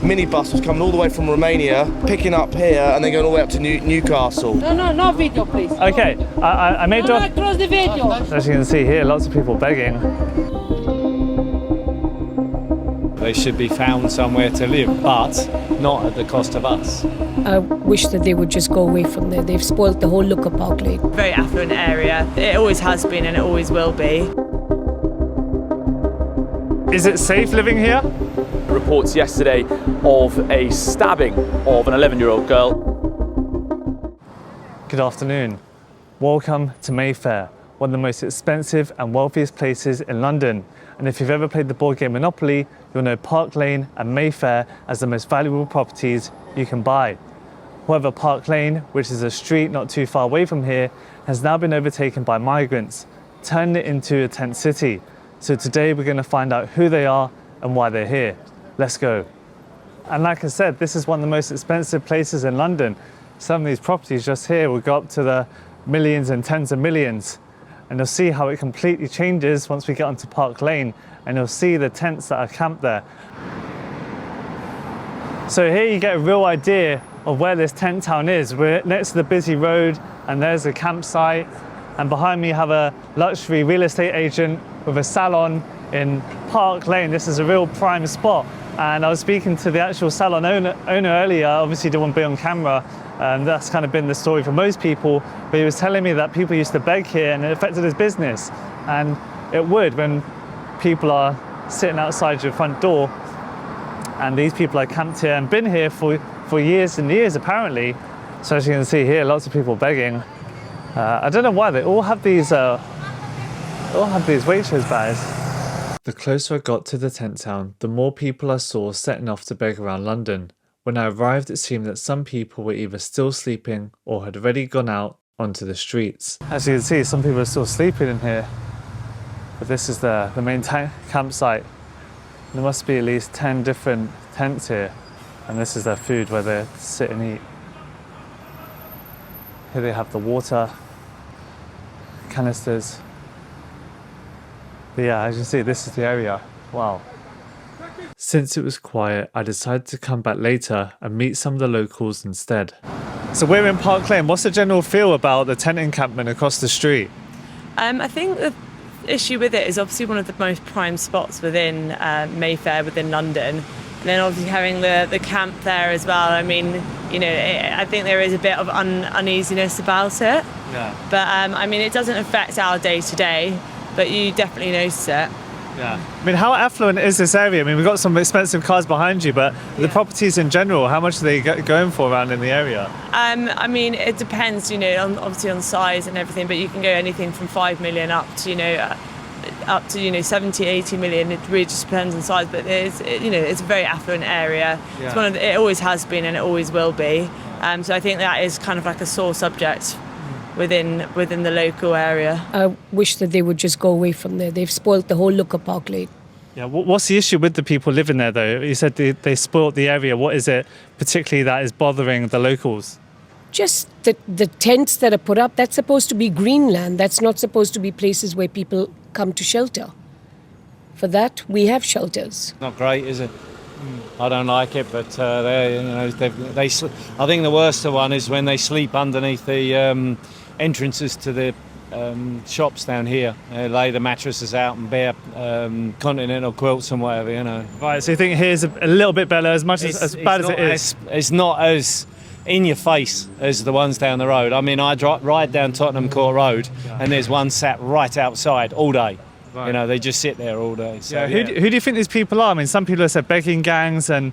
minibus was coming all the way from Romania, picking up here and then going all the way up to Newcastle. No video, please. Okay, I made close the video. As you can see here, lots of people begging. They should be found somewhere to live, but not at the cost of us. I wish that they would just go away from there. They've spoilt the whole look of Park Lane. Very affluent area. It always has been and it always will be. Is it safe living here? Reports yesterday of a stabbing of an 11-year-old girl. Good afternoon. Welcome to Mayfair, one of the most expensive and wealthiest places in London. And if you've ever played the board game Monopoly, you'll know Park Lane and Mayfair as the most valuable properties you can buy. However, Park Lane, which is a street not too far away from here, has now been overtaken by migrants, turning it into a tent city. So today we're going to find out who they are and why they're here. Let's go. And like I said, this is one of the most expensive places in London. Some of these properties just here will go up to the millions and tens of millions. And you'll see how it completely changes once we get onto Park Lane, and you'll see the tents that are camped there. So here you get a real idea of where this tent town is. We're next to the busy road and there's a campsite, and behind me you have a luxury real estate agent with a salon in Park Lane. This is a real prime spot, and I was speaking to the actual salon owner earlier. Obviously didn't want to be on camera, and that's kind of been the story for most people, but he was telling me that people used to beg here and it affected his business. And it would, when people are sitting outside your front door, and these people are camped here and been here for years and years apparently. So as you can see here, lots of people begging. I don't know why they all have these Waitrose badges. The closer I got to the tent town, the more people I saw setting off to beg around London. When I arrived, it seemed that some people were either still sleeping or had already gone out onto the streets. As you can see, some people are still sleeping in here, but this is the main campsite. There must be at least 10 different tents here, and this is their food where they sit and eat. Here they have the water canisters. But yeah, as you can see, this is the area. Wow. Since it was quiet, I decided to come back later and meet some of the locals instead. So we're in Park Lane. What's the general feel about the tent encampment across the street? I think the issue with it is obviously one of the most prime spots within Mayfair, within London. And then obviously having the camp there as well. I mean, you know, I think there is a bit of uneasiness about it. Yeah. But I mean, it doesn't affect our day to day, but you definitely notice it. Yeah. I mean, how affluent is this area? I mean, we've got some expensive cars behind you, but the properties in general, how much are they going for around in the area? I mean, it depends, you know, obviously on size and everything, but you can go anything from 5 million up to 70, 80 million. It really just depends on size, but it's a very affluent area. Yeah. It's it always has been and it always will be. So I think that is kind of like a sore subject within the local area. I wish that they would just go away from there. They've spoilt the whole look of Park Lane. Yeah. What's the issue with the people living there, though? You said they spoilt the area. What is it particularly that is bothering the locals? Just the tents that are put up, that's supposed to be greenland. That's not supposed to be places where people come to shelter. For that, we have shelters. Not great, is it? I don't like it, but I think the worst one is when they sleep underneath the entrances to the shops down here. They lay the mattresses out and bare continental quilts and whatever, you know. Right, so you think here's a little bit better, as bad as it is? It's not as in your face as the ones down the road. I mean, I ride down Tottenham Court Road and there's one sat right outside all day. Right. You know, they just sit there all day. So, yeah. Who do you think these people are? I mean, some people have said begging gangs and,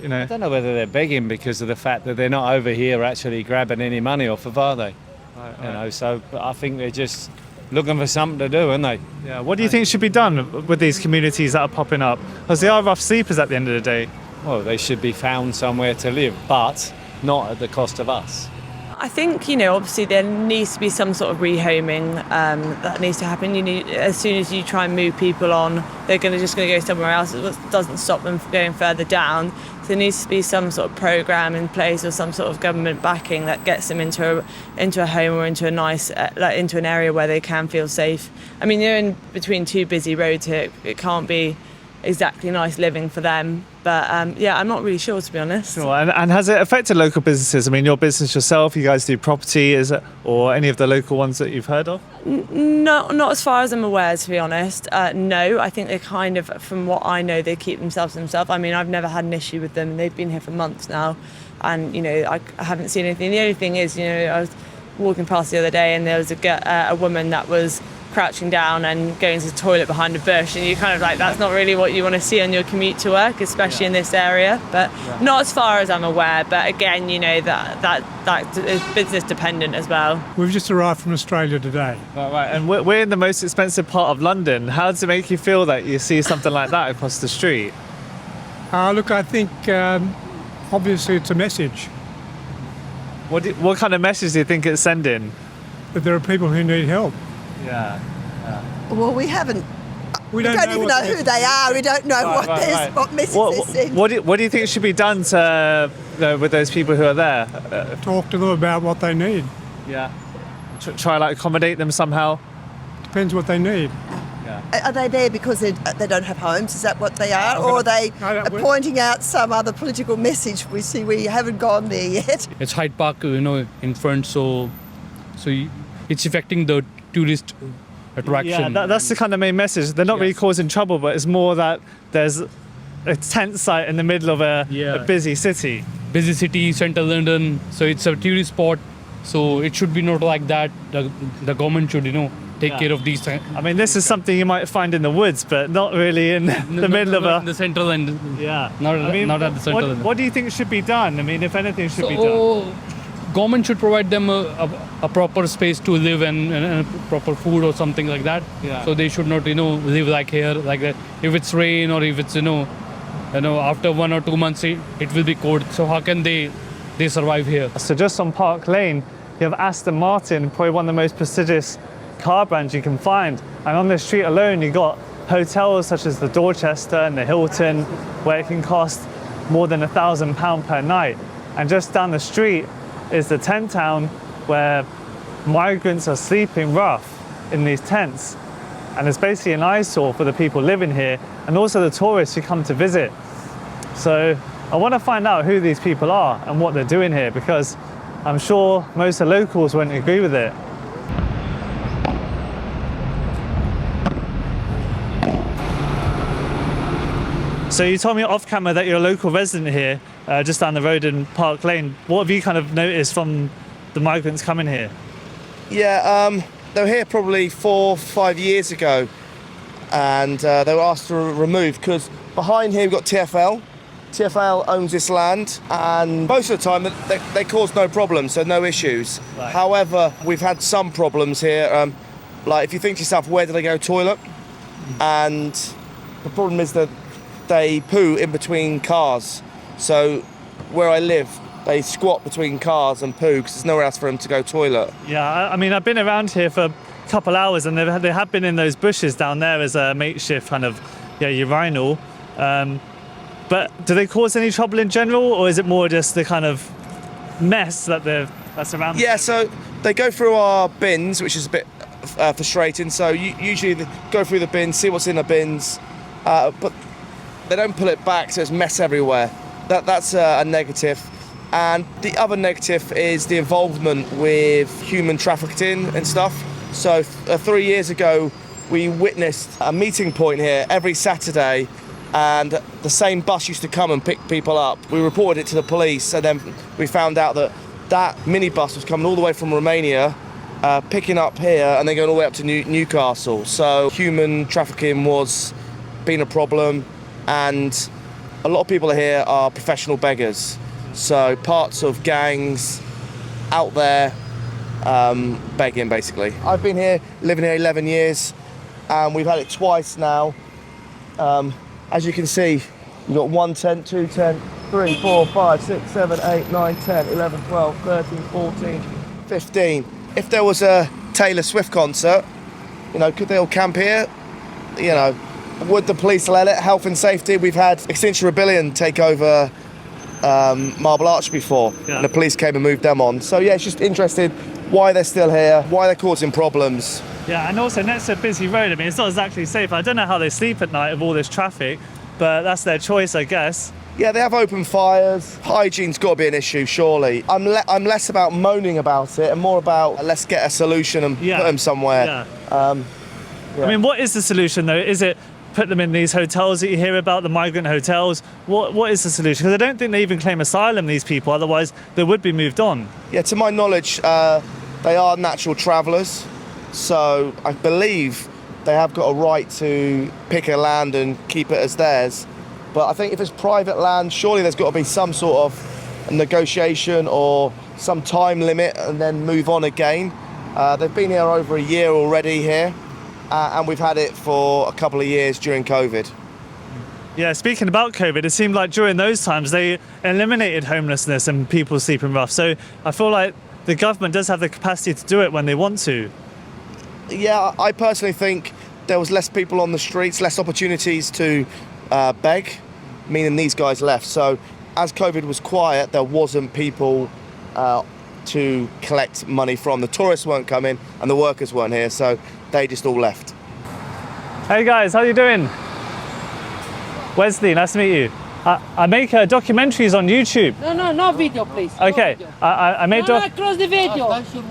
you know. I don't know whether they're begging because of the fact that they're not over here actually grabbing any money off of, are they? Right. You know, so I think they're just looking for something to do, aren't they? Yeah. What do you think should be done with these communities that are popping up? Because they are rough sleepers at the end of the day. Well, they should be found somewhere to live, but not at the cost of us. I think, you know, obviously there needs to be some sort of rehoming that needs to happen. As soon as you try and move people on, they're just going to go somewhere else. It doesn't stop them from going further down. So there needs to be some sort of programme in place or some sort of government backing that gets them into a home or into a nice, into an area where they can feel safe. I mean, you're in between two busy roads here. It can't be exactly nice living for them. But yeah, I'm not really sure, to be honest. Sure. And has it affected local businesses? I mean, your business yourself, you guys do property, is it, or any of the local ones that you've heard of? No, not as far as I'm aware, to be honest. No, I think they kind of, from what I know, they keep themselves to themselves. I mean, I've never had an issue with them. They've been here for months now, and I haven't seen anything. The only thing is, I was walking past the other day, and there was a woman that was crouching down and going to the toilet behind a bush, and you're kind of like, that's not really what you want to see on your commute to work, especially in this area. But not as far as I'm aware. But again, that is business dependent as well. We've just arrived from Australia today. Right. And we're in the most expensive part of London. How does it make you feel that you see something like that across the street? Look, I think obviously it's a message What kind of message do you think it's sending? that there are people who need help. Yeah. Well, we haven't. We We don't even what know the who they are. We don't know Right. what message What, they send. what do you think should be done to with those people who are there? Talk to them about what they need. Yeah. Try like accommodate them somehow. Depends what they need. Are they there because they don't have homes? Is that what they are? Or are they pointing out some other political message? We haven't gone there yet. It's Hyde Park, in front, so it's affecting the tourist attraction. Yeah, that's the kind of main message. They're not really causing trouble, but it's more that there's a tent site in the middle of a busy city. Busy city, central London, so it's a tourist spot. So it should be not like that. The government should, take care of these things. I mean, this is something you might find in the woods, but not really in the middle of in the central end. Yeah. Not at the central end. What do you think should be done? I mean, if anything should be done. Government should provide them a proper space to live and proper food or something like that. Yeah. So they should not, live like here, like that. If it's rain or if it's, after 1 or 2 months, it will be cold. So how can they survive here? So just on Park Lane, you have Aston Martin, probably one of the most prestigious car brands you can find. And on this street alone, you got hotels such as the Dorchester and the Hilton, where it can cost more than £1,000 per night. And just down the street is the tent town, where migrants are sleeping rough in these tents. And it's basically an eyesore for the people living here and also the tourists who come to visit. So I want to find out who these people are and what they're doing here, because I'm sure most of the locals won't agree with it. So you told me off camera that you're a local resident here, just down the road in Park Lane. What have you kind of noticed from the migrants coming here? Yeah, they were here probably 4 or 5 years ago, and they were asked to remove, because behind here we've got TfL. TfL owns this land, and most of the time they cause no problems, so no issues. Right. However, we've had some problems here. Like if you think to yourself, where do they go toilet? And the problem is that they poo in between cars. So where I live, they squat between cars and poo because there's nowhere else for them to go toilet. Yeah, I mean, I've been around here for a couple hours, and they have been in those bushes down there as a makeshift kind of urinal. But do they cause any trouble in general, or is it more just the kind of mess that's around? Yeah, so they go through our bins, which is a bit frustrating. So usually they go through the bins, see what's in the bins, but they don't pull it back, so it's mess everywhere. That's a negative. And the other negative is the involvement with human trafficking and stuff. So 3 years ago, we witnessed a meeting point here every Saturday, and the same bus used to come and pick people up. We reported it to the police, and then we found out that minibus was coming all the way from Romania, picking up here and then going all the way up to Newcastle. So human trafficking was being a problem, and a lot of people here are professional beggars. So parts of gangs out there begging, basically. I've been here, living here 11 years, and we've had it twice now. As you can see, you've got 1 tent, 2 tent, 3, 4, 5, 6, 7, 8, 9, 10, 11, 12, 13, 14, 15. If there was a Taylor Swift concert, could they all camp here? Would the police let it? Health and safety. We've had Extinction Rebellion take over Marble Arch before, and the police came and moved them on. So yeah, it's just interesting why they're still here, why they're causing problems. Yeah, and also next to a busy road, I mean, it's not exactly safe. I don't know how they sleep at night with all this traffic, but that's their choice, I guess. Yeah, they have open fires. Hygiene's got to be an issue, surely. I'm less about moaning about it and more about let's get a solution and put them somewhere. Yeah. I mean, what is the solution though? Is it put them in these hotels that you hear about, the migrant hotels? What is the solution? Because I don't think they even claim asylum, these people, otherwise they would be moved on. Yeah, to my knowledge, they are natural travellers, so I believe they have got a right to pick a land and keep it as theirs. But I think if it's private land, surely there's got to be some sort of negotiation or some time limit and then move on again. They've been here over a year already here, and we've had it for a couple of years during COVID. Yeah, speaking about COVID, it seemed like during those times they eliminated homelessness and people sleeping rough. So I feel like the government does have the capacity to do it when they want to. Yeah, I personally think there was less people on the streets, less opportunities to beg, meaning these guys left. So as COVID was quiet, there wasn't people to collect money from. The tourists weren't coming and the workers weren't here, so they just all left. Hey guys, how you doing? Wesley, nice to meet you. I make documentaries on YouTube. No video, please. Okay, I made close the video. Basically,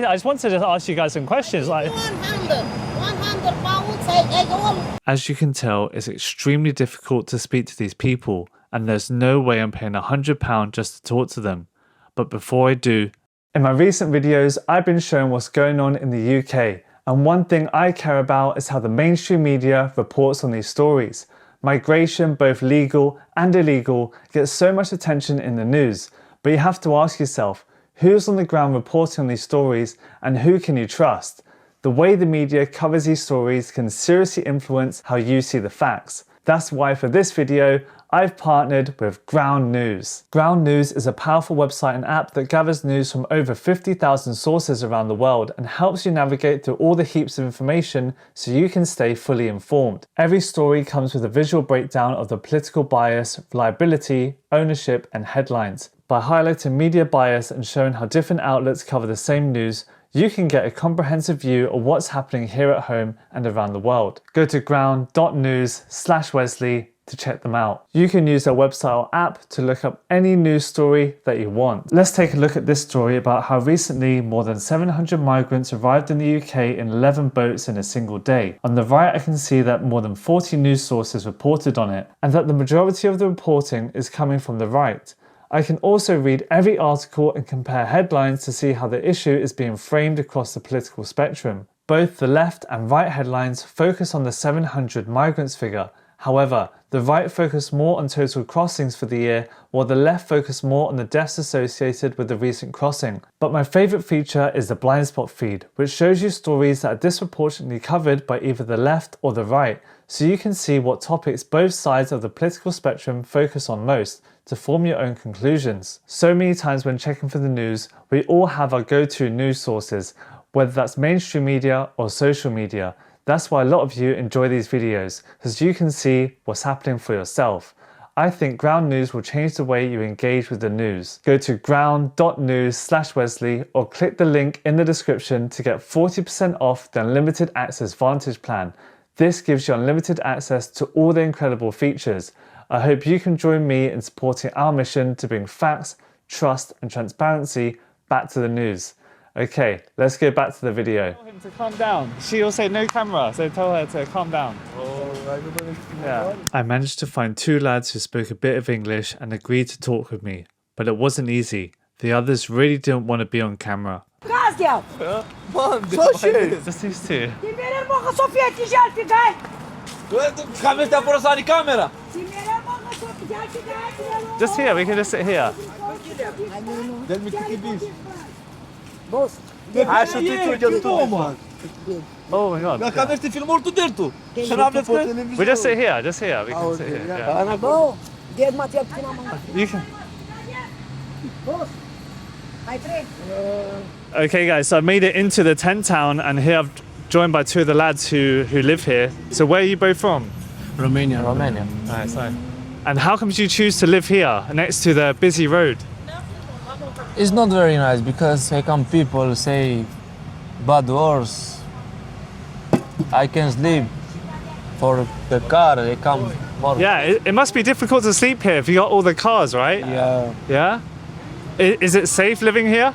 I just wanted to ask you guys some questions. Like, 100 pounds. as you can tell, it's extremely difficult to speak to these people, and there's no way I'm paying £100 just to talk to them. But before I do, in my recent videos, I've been showing what's going on in the UK. And one thing I care about is how the mainstream media reports on these stories. Migration, both legal and illegal, gets so much attention in the news. But you have to ask yourself, who's on the ground reporting on these stories and who can you trust? The way the media covers these stories can seriously influence how you see the facts. That's why for this video, I've partnered with Ground News. Ground News is a powerful website and app that gathers news from over 50,000 sources around the world and helps you navigate through all the heaps of information so you can stay fully informed. Every story comes with a visual breakdown of the political bias, reliability, ownership, and headlines. By highlighting media bias and showing how different outlets cover the same news, you can get a comprehensive view of what's happening here at home and around the world. Go to ground.news/Wesley to check them out. You can use their website or app to look up any news story that you want. Let's take a look at this story about how recently more than 700 migrants arrived in the UK in 11 boats in a single day. On the right, I can see that more than 40 news sources reported on it, and that the majority of the reporting is coming from the right. I can also read every article and compare headlines to see how the issue is being framed across the political spectrum. Both the left and right headlines focus on the 700 migrants figure. However, the right focus more on total crossings for the year, while the left focus more on the deaths associated with the recent crossing. But my favourite feature is the blind spot feed, which shows you stories that are disproportionately covered by either the left or the right, so you can see what topics both sides of the political spectrum focus on most, to form your own conclusions. So many times when checking for the news, we all have our go-to news sources, whether that's mainstream media or social media. That's why a lot of you enjoy these videos, because you can see what's happening for yourself. I think Ground News will change the way you engage with the news. Go to ground.news/Wesley or click the link in the description to get 40% off the Unlimited Access Vantage plan. This gives you unlimited access to all the incredible features. I hope you can join me in supporting our mission to bring facts, trust and transparency back to the news. Okay, let's go back to the video. Tell him to calm down. She will say no camera, so tell her to calm down. Yeah. I managed to find two lads who spoke a bit of English and agreed to talk with me, but it wasn't easy. The others really didn't want to be on camera. Just these two. Just here, we can just sit here. Oh my god. We just sit here, just here. We can sit here. Yeah. You can. Okay guys, so I made it into the tent town and here I've joined by two of the lads who live here. So where are you both from? Romania. Nice. And how come you choose to live here next to the busy road? It's not very nice because people say bad worse. I can sleep for the car. They come more. Yeah, it must be difficult to sleep here if you got all the cars, right? Yeah. Yeah? Is it safe living here?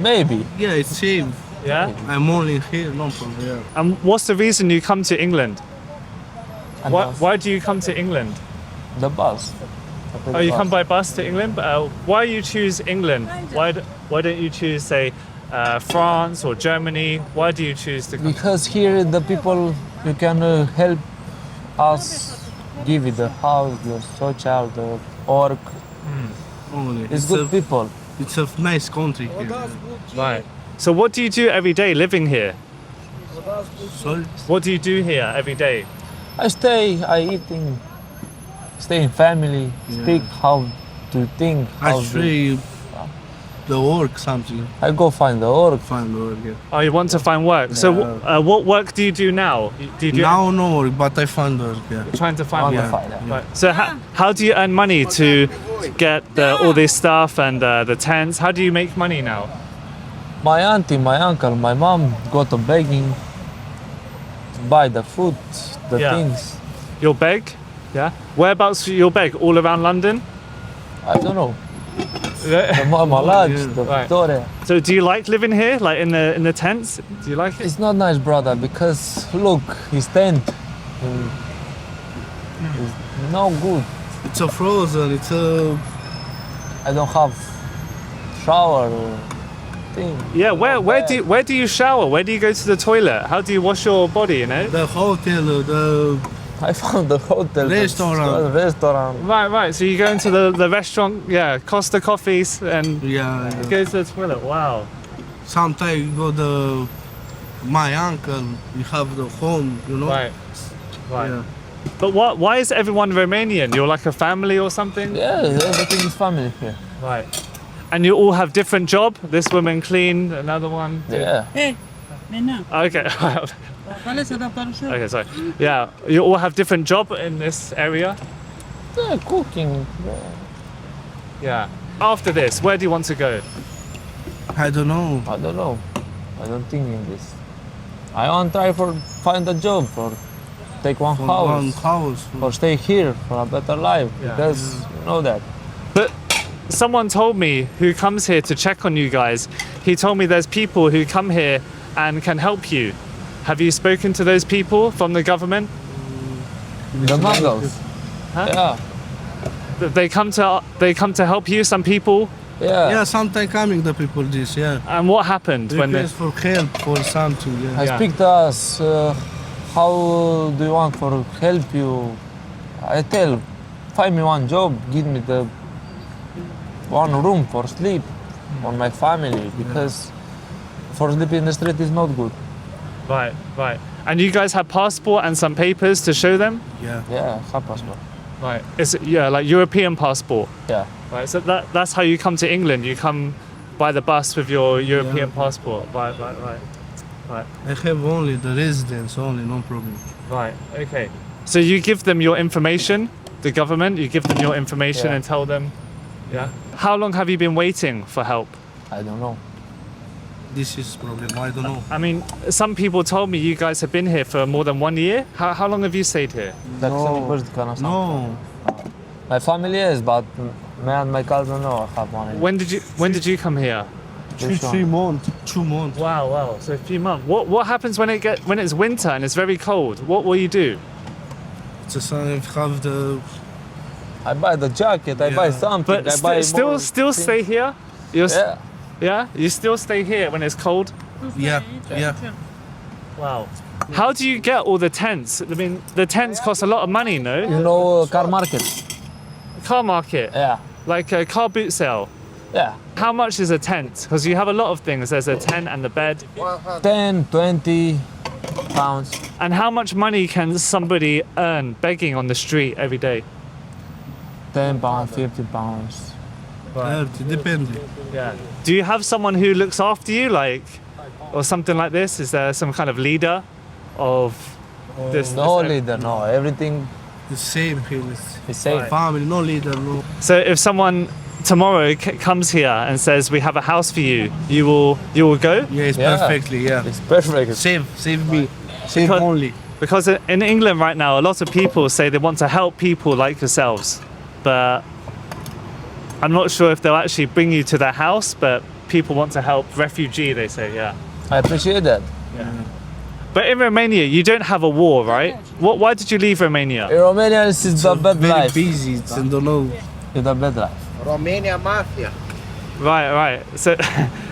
Maybe. Yeah, it's safe. Yeah? I'm only here, no problem. Yeah. And what's the reason you come to England? And Why do you come to England? the bus. Oh, you come by bus to England? Why you choose England? Why don't you choose, say, France or Germany? Why do you choose to come? Because here the people you can help us, give you the house, the social, the work. Only. It's good people. It's a nice country here. Right. So what do you do every day living here? Sorry? What do you do here every day? I eating, stay in family, speak how to think. How Actually, the work something. I go find the work. Find the work, yeah. Oh, you want to find work. So what work do you do now? Do you do Now no work, but I find work, yeah. trying to find Yeah. work? Right. So how do you earn money to get all this stuff and the tents? How do you make money now? My auntie, my uncle, my mom go to begging to buy the food, the things. You'll beg? Yeah. Whereabouts you'll beg? All around London? I don't know. The Malaj, the Right. Victoria. So do you like living here, like in the tents? Do you like it? It's not nice, brother, because look, his tent is no good. It's a frozen, it's a... I don't have shower thing. Yeah. Where do you shower? Where do you go to the toilet? How do you wash your body? You know. The hotel, the I found the hotel. Restaurant. Restaurant. Right. So you go into the restaurant, Costa Coffees, and go to the toilet. Wow. Sometimes you go my uncle, we have the home, you know. Right. Yeah. But why is everyone Romanian? You're like a family or something? Yeah, everything is family here. Right. And you all have different job? This woman clean, another one? Yeah. Okay. Okay, sorry. Yeah, you all have different job in this area? Yeah, cooking. Yeah. After this, where do you want to go? I don't know. I don't know. I don't think in this. I want to try for find a job or take one house. Or stay here for a better life because you know that. But someone told me who comes here to check on you guys, he told me there's people who come here and can help you. Have you spoken to those people from the government? The Mongols. Huh? Yeah. They come to help you, some people? Yeah. Yeah, sometimes coming the people this, yeah. And what happened when they... for help for something, yeah. I speak to us, how do you want for help you? I tell, find me one job, give me the one room for sleep for my family because for sleeping in the street is not good. Right. And you guys have passport and some papers to show them? Yeah. Yeah, have passport. Right. It's like European passport. Yeah. Right. So that's how you come to England. You come by the bus with your European passport. Right. I have only the residence, only, no problem. Right. Okay. So you give them your information, the government. You give them your information and tell them. Yeah. How long have you been waiting for help? I don't know. This is problem. I don't know. I mean, some people told me you guys have been here for more than 1 year. How long have you stayed here? No. My family is, but me and my cousin no, I have one. When did you come here? 3 months. 2 months. Wow. So a few months. What happens when it's winter and it's very cold? What will you do? Just have the... I buy the jacket, I buy something, But I buy still stay here? Yeah? You still stay here when it's cold? Yeah. Wow. How do you get all the tents? I mean, the tents cost a lot of money, no? You know car market? Car market? Yeah. Like a car boot sale? Yeah. How much is a tent? Because you have a lot of things. There's a tent and the bed. 10, 20 pounds. And how much money can somebody earn begging on the street every day? 10 pounds, 50 pounds. 30, depends. Yeah. Do you have someone who looks after you, or something like this? Is there some kind of leader of this? No leader, no. Everything the same here. is safe. Family, no leader, no. So if someone tomorrow comes here and says we have a house for you, you will go? Yes, perfectly. Yeah, It's perfect. save me, save Because- only. Because in England right now, a lot of people say they want to help people like yourselves, but I'm not sure if they'll actually bring you to their house, but people want to help refugee, they say, yeah. I appreciate that. But in Romania, you don't have a war, right? Why did you leave Romania? In Romania, this is the bad Very life. busy. It's in the know. It's the bad life. Romania mafia. Right.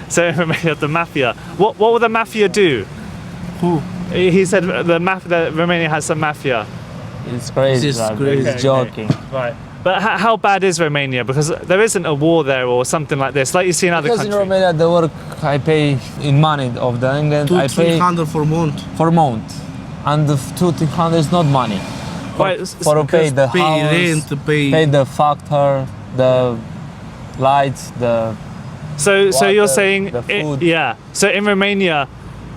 So in Romania, the mafia. What will the mafia do? Who? He said that Romania has some mafia. It's crazy. This is brother. crazy. It's joking. Right. But how bad is Romania? Because there isn't a war there or something like this, like you see in other Because in countries. Romania, the work I pay in money of the England, I pay 200-300 for month. for month, and the 200-300 is not money. Right, For pay the Pay house, rent, pay the factor, the lights, the So water, you're saying, the food. yeah. So in Romania,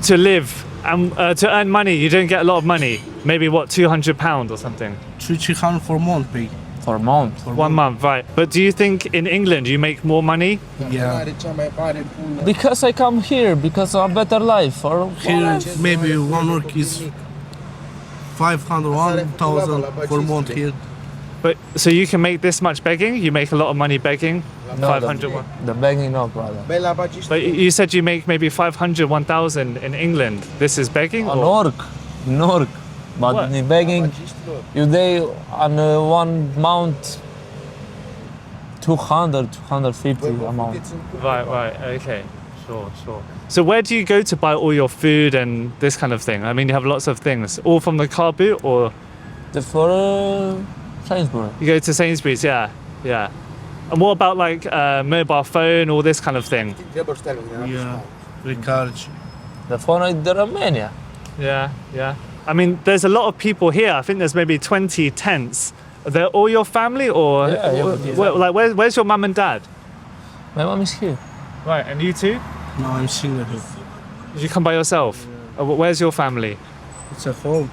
to live and to earn money, you don't get a lot of money. Maybe what, £200 or something? 300 for month pay. for month. For 1 month, right? But do you think in England you make more money? Yeah. Because I come here, because of a better life. Or Here maybe one work is 500, 1,000 for month here. But so you can make this much begging? You make a lot of money begging? no, 500. the begging, no, brother. But you said you make maybe 500, 1,000 in England. This is begging? On or- work, in work. But What? in begging, you day on 1 month, 200, 250 amount. Right, okay. Sure. So where do you go to buy all your food and this kind of thing? I mean, you have lots of things. All from the car boot or For Sainsbury. you go to Sainsbury's? Yeah. And what about like mobile phone, all this kind of thing? Yeah. Recharge. The phone is the Romania. Yeah. I mean, there's a lot of people here. I think there's maybe 20 tents. Are they all your family or where's your mum and dad? My mom is here. Right, and you too? No, I'm single here. Did you come by yourself? Where's your family? It's a home.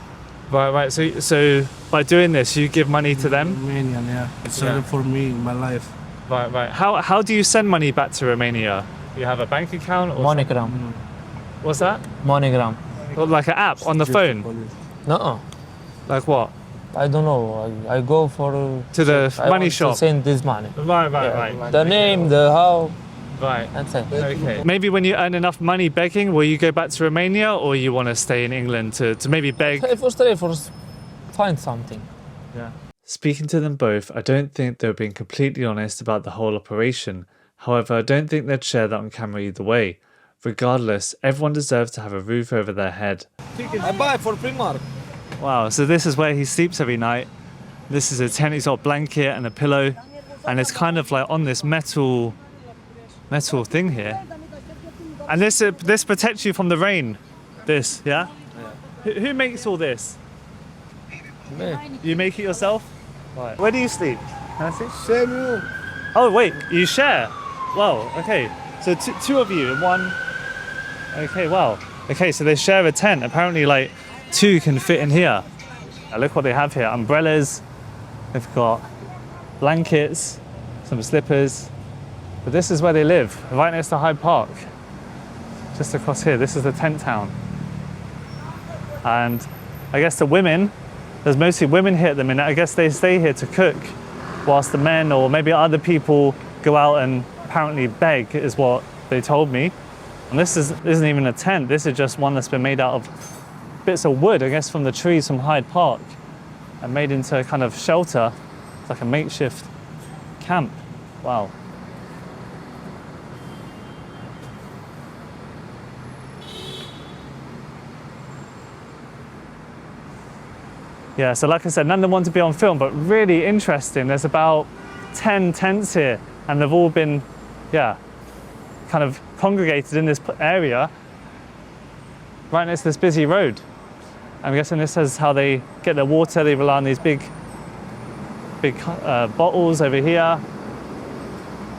Right. So by doing this, you give money to them? Romanian, yeah. It's Yeah. for me, my life. Right. How do you send money back to Romania? You have a bank account or MoneyGram. what's that? MoneyGram. Or like an app on the phone? No, Like what? I don't know. I go for To the I money want shop? to send this money. Right. The name, the how, Right. that's it. Okay. Maybe when you earn enough money begging, will you go back to Romania or you want to stay in England to maybe beg? Stay for find something. Yeah. Speaking to them both, I don't think they were being completely honest about the whole operation. However, I don't think they'd share that on camera either way. Regardless, everyone deserves to have a roof over their head. I buy for Primark. Wow, so this is where he sleeps every night. This is a tent, he's got a blanket and a pillow. And it's kind of like on this metal thing here. And this protects you from the rain. This, yeah? Who makes all this? Me. You make it yourself? Right. Where do you sleep? Can I see? Same room. Oh wait, you share? Wow, okay. So two of you in one. Okay, wow. Okay, so they share a tent. Apparently like 2 can fit in here. Now look what they have here. Umbrellas. They've got blankets, some slippers. But this is where they live, right next to Hyde Park. Just across here. This is the tent town. And I guess the women, there's mostly women here at the minute. I guess they stay here to cook whilst the men or maybe other people go out and apparently beg is what they told me. And this isn't even a tent. This is just one that's been made out of bits of wood, I guess from the trees from Hyde Park and made into a kind of shelter. It's like a makeshift camp. Wow. Yeah, so like I said, none of them want to be on film, but really interesting. There's about 10 tents here and they've all been, kind of congregated in this area right next to this busy road. I'm guessing this is how they get their water. They rely on these big bottles over here.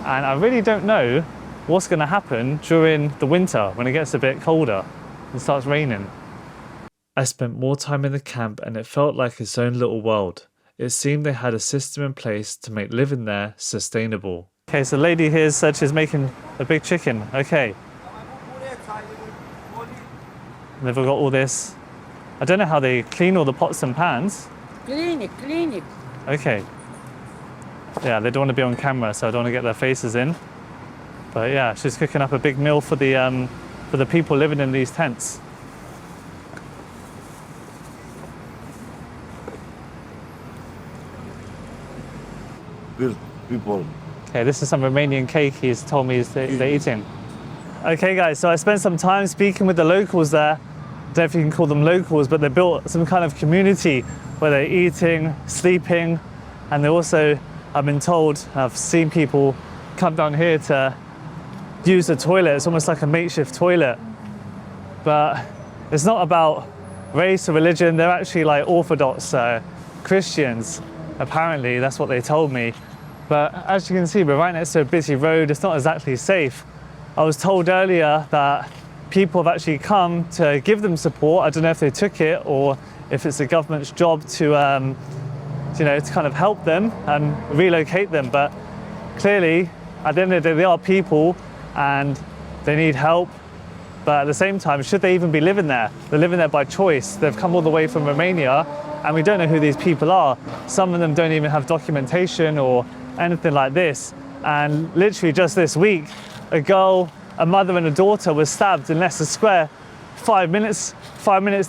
And I really don't know what's going to happen during the winter when it gets a bit colder and starts raining. I spent more time in the camp and it felt like its own little world. It seemed they had a system in place to make living there sustainable. Okay, so the lady here said she's making a big chicken. Okay. And they've got all this. I don't know how they clean all the pots and pans. Clean it. Okay. Yeah, they don't want to be on camera, so I don't want to get their faces in. But yeah, she's cooking up a big meal for the people living in these tents. People. Okay, this is some Romanian cake he's told me they're eating. Okay guys, so I spent some time speaking with the locals there. I don't know if you can call them locals, but they built some kind of community where they're eating, sleeping, and they also, I've been told, I've seen people come down here to use the toilet. It's almost like a makeshift toilet. But it's not about race or religion. They're actually like Orthodox Christians. Apparently, that's what they told me. But as you can see, we're right next to a busy road. It's not exactly safe. I was told earlier that people have actually come to give them support. I don't know if they took it or if it's the government's job to, to kind of help them and relocate them. But clearly, at the end of the day, they are people and they need help. But at the same time, should they even be living there? They're living there by choice. They've come all the way from Romania and we don't know who these people are. Some of them don't even have documentation or anything like this. And literally just this week, a girl, a mother and a daughter was stabbed in Leicester Square 5 minutes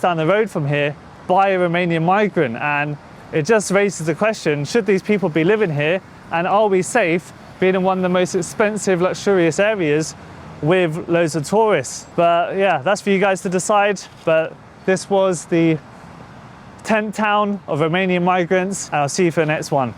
down the road from here by a Romanian migrant. And it just raises the question, should these people be living here? And are we safe being in one of the most expensive, luxurious areas with loads of tourists? But yeah, that's for you guys to decide. But this was the tent town of Romanian migrants. And I'll see you for the next one.